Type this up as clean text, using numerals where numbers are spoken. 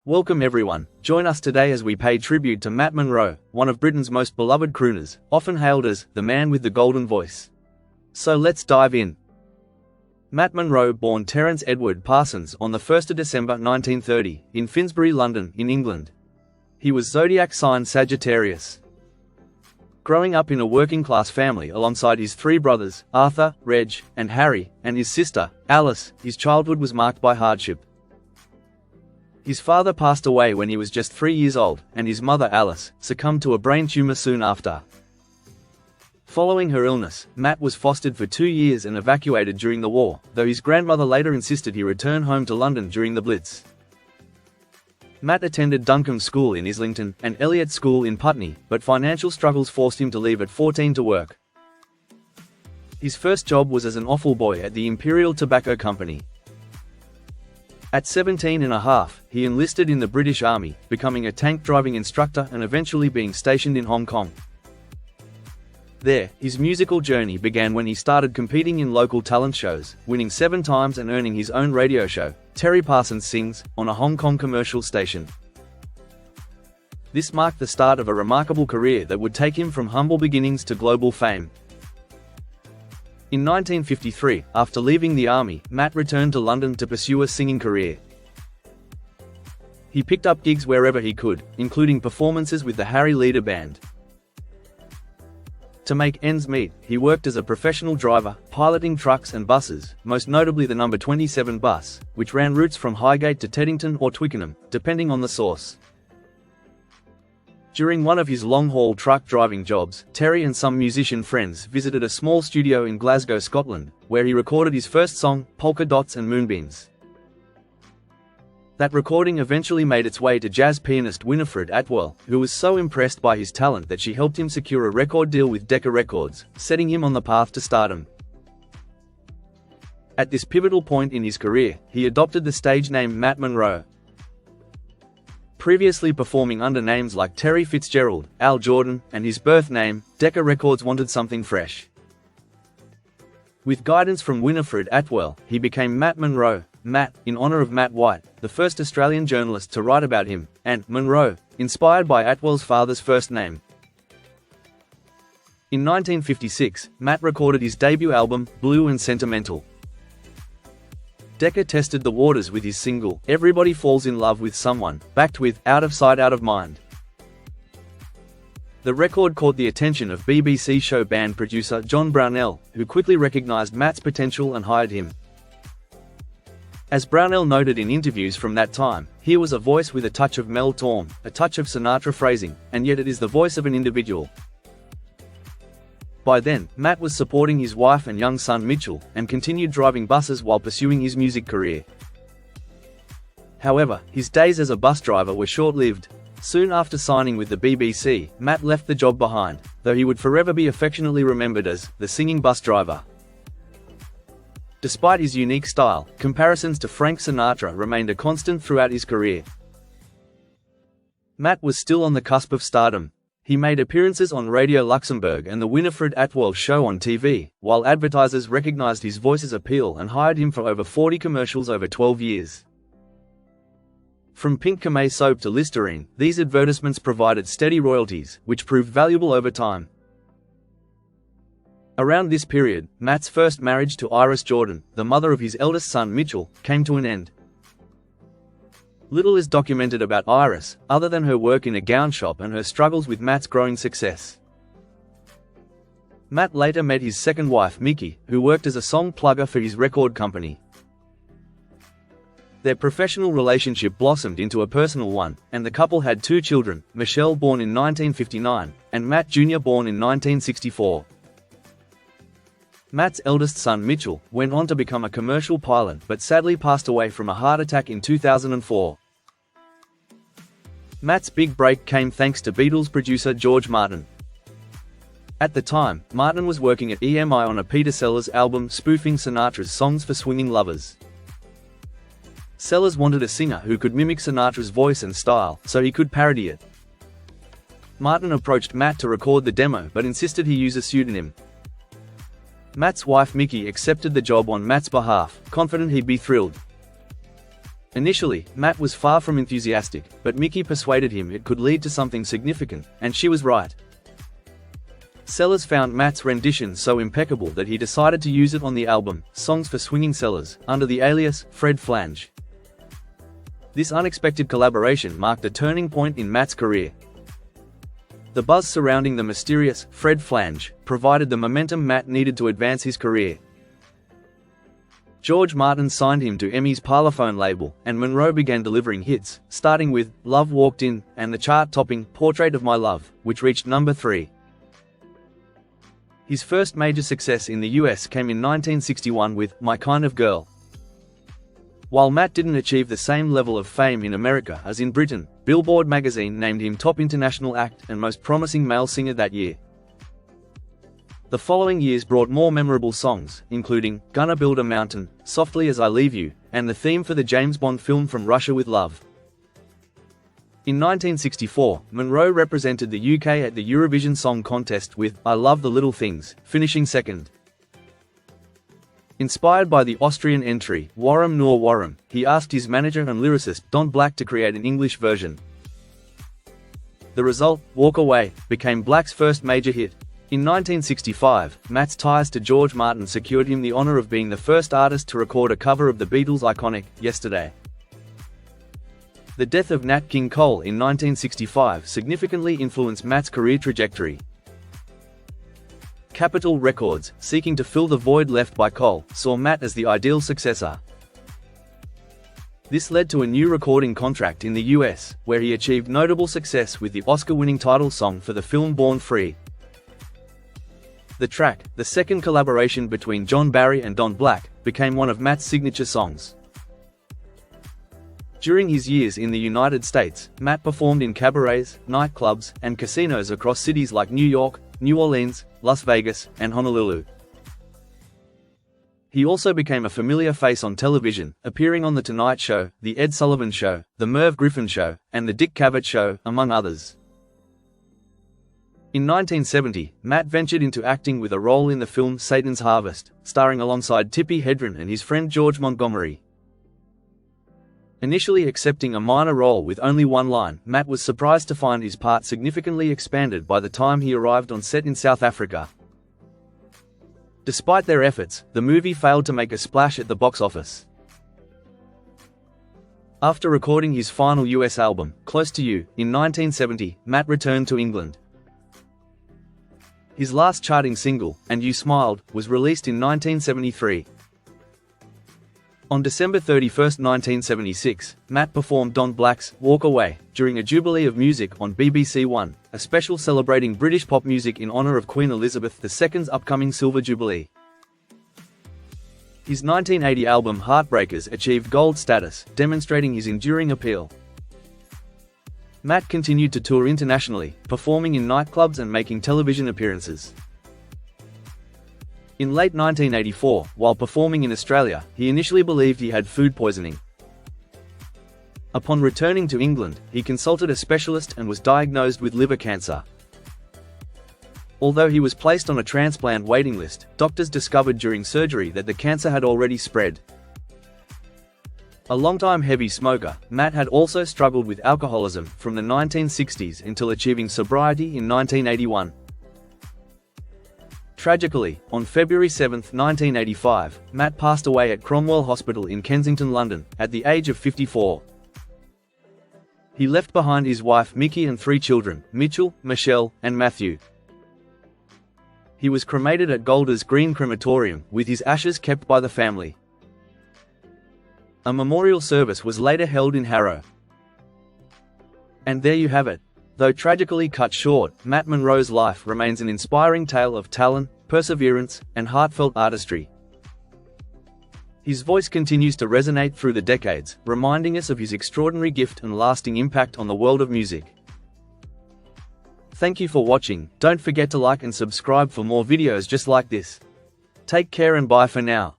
Welcome everyone, join us today as we pay tribute to Matt Monro, one of Britain's most beloved crooners, often hailed as the man with the golden voice. So let's dive in. Matt Monro, born Terence Edward Parsons on the 1st of December 1930, in Finsbury, London, in England. He was zodiac sign Sagittarius. Growing up in a working-class family alongside his three brothers, Arthur, Reg, and Harry, and his sister, Alice, his childhood was marked by hardship. His father passed away when he was just 3 years old, and his mother, Alice, succumbed to a brain tumor soon after. Following her illness, Matt was fostered for 2 years and evacuated during the war, though his grandmother later insisted he return home to London during the Blitz. Matt attended Duncombe School in Islington and Elliott School in Putney, but financial struggles forced him to leave at 14 to work. His first job was as an offal boy at the Imperial Tobacco Company. At 17 and a half, he enlisted in the British Army, becoming a tank driving instructor and eventually being stationed in Hong Kong. There, his musical journey began when he started competing in local talent shows, winning 7 times and earning his own radio show, Terry Parsons Sings, on a Hong Kong commercial station. This marked the start of a remarkable career that would take him from humble beginnings to global fame. In 1953, after leaving the army, Matt returned to London to pursue a singing career. He picked up gigs wherever he could, including performances with the Harry Leader Band. To make ends meet, he worked as a professional driver, piloting trucks and buses, most notably the number 27 bus, which ran routes from Highgate to Teddington or Twickenham, depending on the source. During one of his long-haul truck driving jobs, Terry and some musician friends visited a small studio in Glasgow, Scotland, where he recorded his first song, Polka Dots and Moonbeams. That recording eventually made its way to jazz pianist Winifred Atwell, who was so impressed by his talent that she helped him secure a record deal with Decca Records, setting him on the path to stardom. At this pivotal point in his career, he adopted the stage name Matt Monro. Previously performing under names like Terry Fitzgerald, Al Jordan, and his birth name, Decca Records wanted something fresh. With guidance from Winifred Atwell, he became Matt Monro, Matt, in honor of Matt White, the first Australian journalist to write about him, and Monro, inspired by Atwell's father's first name. In 1956, Matt recorded his debut album, Blue and Sentimental. Decca tested the waters with his single, Everybody Falls in Love with Someone, backed with Out of Sight Out of Mind. The record caught the attention of BBC show band producer John Brownell, who quickly recognised Matt's potential and hired him. As Brownell noted in interviews from that time, here was a voice with a touch of Mel Torme, a touch of Sinatra phrasing, and yet it is the voice of an individual. By then, Matt was supporting his wife and young son Mitchell, and continued driving buses while pursuing his music career. However, his days as a bus driver were short-lived. Soon after signing with the BBC, Matt left the job behind, though he would forever be affectionately remembered as the singing bus driver. Despite his unique style, comparisons to Frank Sinatra remained a constant throughout his career. Matt was still on the cusp of stardom. He made appearances on Radio Luxembourg and the Winifred Atwell Show on TV, while advertisers recognized his voice's appeal and hired him for over 40 commercials over 12 years. From Pink Camay soap to Listerine, these advertisements provided steady royalties, which proved valuable over time. Around this period, Matt's first marriage to Iris Jordan, the mother of his eldest son Mitchell, came to an end. Little is documented about Iris, other than her work in a gown shop and her struggles with Matt's growing success. Matt later met his second wife Mickey, who worked as a song plugger for his record company. Their professional relationship blossomed into a personal one, and the couple had 2 children, Michelle born in 1959, and Matt Jr. born in 1964. Matt's eldest son Mitchell went on to become a commercial pilot but sadly passed away from a heart attack in 2004. Matt's big break came thanks to Beatles producer George Martin. At the time, Martin was working at EMI on a Peter Sellers album spoofing Sinatra's songs for swinging lovers. Sellers wanted a singer who could mimic Sinatra's voice and style, so he could parody it. Martin approached Matt to record the demo but insisted he use a pseudonym. Matt's wife Mickey accepted the job on Matt's behalf, confident he'd be thrilled. Initially, Matt was far from enthusiastic, but Mickey persuaded him it could lead to something significant, and she was right. Sellers found Matt's rendition so impeccable that he decided to use it on the album, Songs for Swinging Sellers, under the alias, Fred Flange. This unexpected collaboration marked a turning point in Matt's career. The buzz surrounding the mysterious Fred Flange provided the momentum Matt needed to advance his career. George Martin signed him to EMI's Parlophone label, and Monro began delivering hits, starting with Love Walked In and the chart-topping Portrait of My Love, which reached number 3. His first major success in the US came in 1961 with My Kind of Girl. While Matt didn't achieve the same level of fame in America as in Britain, Billboard magazine named him top international act and most promising male singer that year. The following years brought more memorable songs, including Gonna Build a Mountain, Softly as I Leave You, and the theme for the James Bond film From Russia with Love. In 1964, Monro represented the UK at the Eurovision Song Contest with I Love the Little Things, finishing second. Inspired by the Austrian entry, Warm Nor Warm, he asked his manager and lyricist Don Black to create an English version. The result, Walk Away, became Black's first major hit. In 1965, Matt's ties to George Martin secured him the honor of being the first artist to record a cover of the Beatles' iconic Yesterday. The death of Nat King Cole in 1965 significantly influenced Matt's career trajectory. Capitol Records, seeking to fill the void left by Cole, saw Matt as the ideal successor. This led to a new recording contract in the US, where he achieved notable success with the Oscar-winning title song for the film Born Free. The track, the second collaboration between John Barry and Don Black, became one of Matt's signature songs. During his years in the United States, Matt performed in cabarets, nightclubs, and casinos across cities like New York, New Orleans, Las Vegas, and Honolulu. He also became a familiar face on television, appearing on The Tonight Show, The Ed Sullivan Show, The Merv Griffin Show, and The Dick Cavett Show, among others. In 1970, Matt ventured into acting with a role in the film Satan's Harvest, starring alongside Tippi Hedren and his friend George Montgomery. Initially accepting a minor role with only one line, Matt was surprised to find his part significantly expanded by the time he arrived on set in South Africa. Despite their efforts, the movie failed to make a splash at the box office. After recording his final US album, Close to You, in 1970, Matt returned to England. His last charting single, And You Smiled, was released in 1973. On December 31, 1976, Matt performed Don Black's Walk Away during a Jubilee of Music on BBC One, a special celebrating British pop music in honour of Queen Elizabeth II's upcoming Silver Jubilee. His 1980 album Heartbreakers achieved gold status, demonstrating his enduring appeal. Matt continued to tour internationally, performing in nightclubs and making television appearances. In late 1984, while performing in Australia, he initially believed he had food poisoning. Upon returning to England, he consulted a specialist and was diagnosed with liver cancer. Although he was placed on a transplant waiting list, doctors discovered during surgery that the cancer had already spread. A longtime heavy smoker, Matt had also struggled with alcoholism from the 1960s until achieving sobriety in 1981. Tragically, on February 7, 1985, Matt passed away at Cromwell Hospital in Kensington, London, at the age of 54. He left behind his wife Mickey and 3 children, Mitchell, Michelle, and Matthew. He was cremated at Golders Green Crematorium, with his ashes kept by the family. A memorial service was later held in Harrow. And there you have it. Though tragically cut short, Matt Monro's life remains an inspiring tale of talent, perseverance, and heartfelt artistry. His voice continues to resonate through the decades, reminding us of his extraordinary gift and lasting impact on the world of music. Thank you for watching. Don't forget to like and subscribe for more videos just like this. Take care and bye for now.